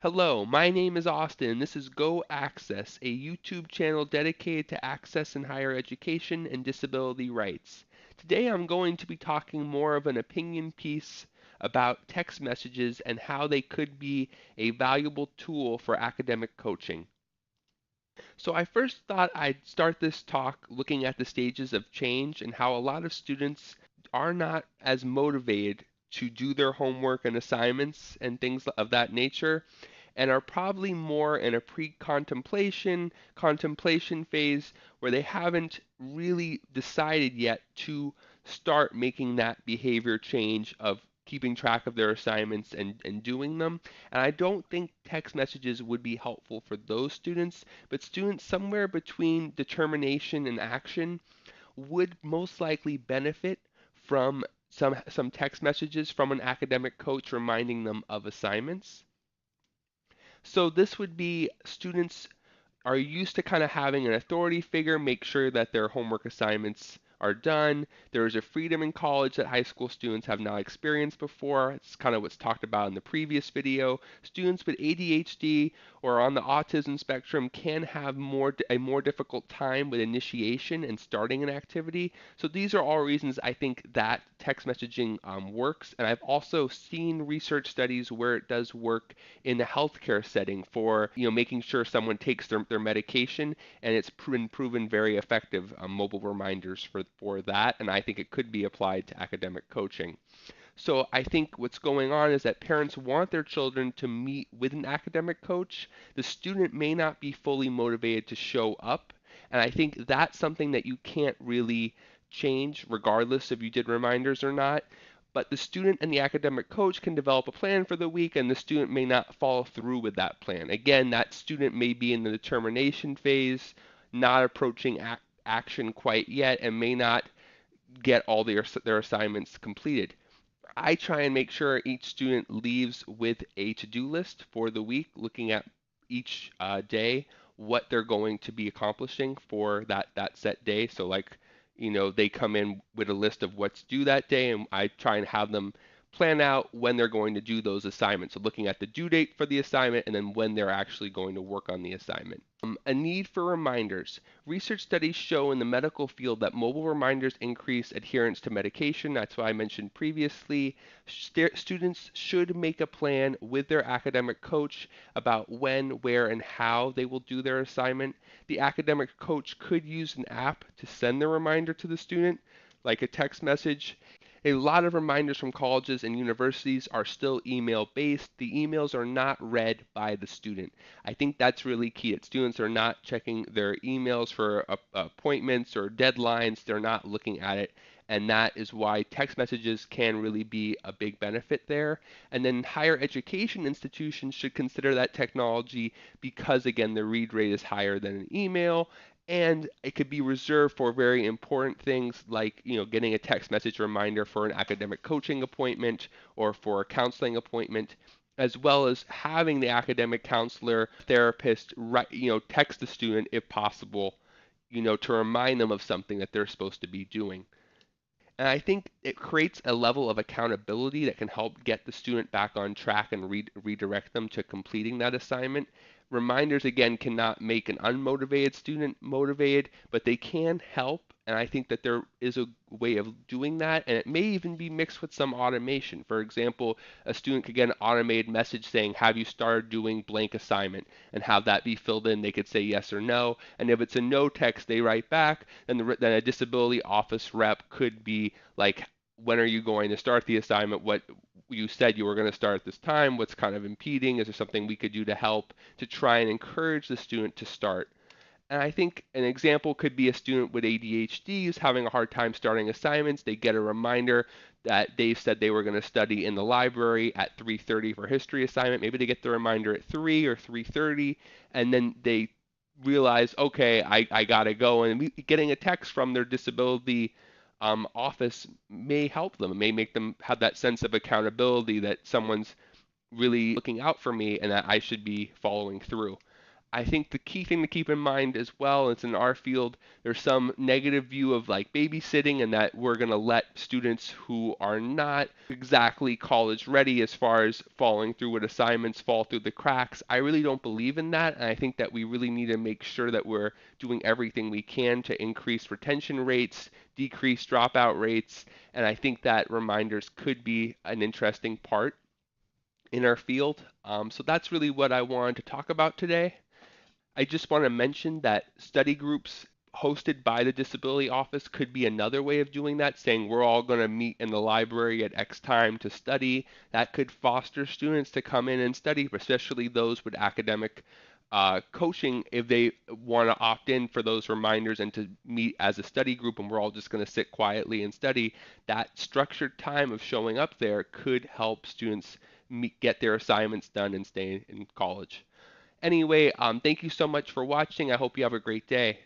Hello, my name is Austin, and this is Go Access, a YouTube channel dedicated to access in higher education and disability rights. Today I'm going to be talking more of an opinion piece about text messages and how they could be a valuable tool for academic coaching. So I first thought I'd start this talk looking at the stages of change and how a lot of students are not as motivated to do their homework and assignments and things of that nature and are probably more in a contemplation phase where they haven't really decided yet to start making that behavior change of keeping track of their assignments and doing them. And I don't think text messages would be helpful for those students, but students somewhere between determination and action would most likely benefit from some text messages from an academic coach reminding them of assignments. So this would be students are used to kind of having an authority figure make sure that their homework assignments are done. There is a freedom in college that high school students have not experienced before. It's kind of what's talked about in the previous video. Students with ADHD or on the autism spectrum can have a more difficult time with initiation and starting an activity. So these are all reasons I think that text messaging works. And I've also seen research studies where it does work in the healthcare setting for making sure someone takes their medication, and it's been proven very effective mobile reminders for that, and I think it could be applied to academic coaching. So I think what's going on is that parents want their children to meet with an academic coach. The student may not be fully motivated to show up, and I think that's something that you can't really change regardless if you did reminders or not. But the student and the academic coach can develop a plan for the week, and the student may not follow through with that plan. Again, that student may be in the determination phase, not approaching action quite yet, and may not get all their assignments completed. I try and make sure each student leaves with a to-do list for the week, looking at each day what they're going to be accomplishing for that set day. So like, they come in with a list of what's due that day, and I try and have them plan out when they're going to do those assignments. So looking at the due date for the assignment and then when they're actually going to work on the assignment. A need for reminders. Research studies show in the medical field that mobile reminders increase adherence to medication. That's what I mentioned previously. Students should make a plan with their academic coach about when, where, and how they will do their assignment. The academic coach could use an app to send the reminder to the student, like a text message. A lot of reminders from colleges and universities are still email based. The emails are not read by the student. I think that's really key that students are not checking their emails for appointments or deadlines. They're not looking at it. And that is why text messages can really be a big benefit there. And then higher education institutions should consider that technology because, again, the read rate is higher than an email, and it could be reserved for very important things like getting a text message reminder for an academic coaching appointment or for a counseling appointment, as well as having the academic counselor therapist text the student if possible, to remind them of something that they're supposed to be doing. And I think it creates a level of accountability that can help get the student back on track and redirect them to completing that assignment. Reminders, again, cannot make an unmotivated student motivated, but they can help. And I think that there is a way of doing that. And it may even be mixed with some automation. For example, a student could get an automated message saying, "Have you started doing blank assignment?" and have that be filled in. They could say yes or no. And if it's a no text, they write back. Then a disability office rep could be like, "When are you going to start the assignment? What you said you were going to start at this time. What's kind of impeding? Is there something we could do to help to try and encourage the student to start?" And I think an example could be a student with ADHD who's having a hard time starting assignments. They get a reminder that they said they were going to study in the library at 3:30 for history assignment. Maybe they get the reminder at 3 or 3:30, and then they realize, okay, I gotta go. And getting a text from their disability office may help them. It may make them have that sense of accountability that someone's really looking out for me and that I should be following through. I think the key thing to keep in mind as well, it's in our field, there's some negative view of like babysitting and that we're going to let students who are not exactly college ready as far as following through with assignments fall through the cracks. I really don't believe in that. And I think that we really need to make sure that we're doing everything we can to increase retention rates, decrease dropout rates. And I think that reminders could be an interesting part in our field. So that's really what I wanted to talk about today. I just want to mention that study groups hosted by the disability office could be another way of doing that, saying we're all going to meet in the library at X time to study. That could foster students to come in and study, especially those with academic coaching, if they want to opt in for those reminders and to meet as a study group and we're all just going to sit quietly and study. That structured time of showing up there could help students get their assignments done and stay in college. Anyway, thank you so much for watching. I hope you have a great day.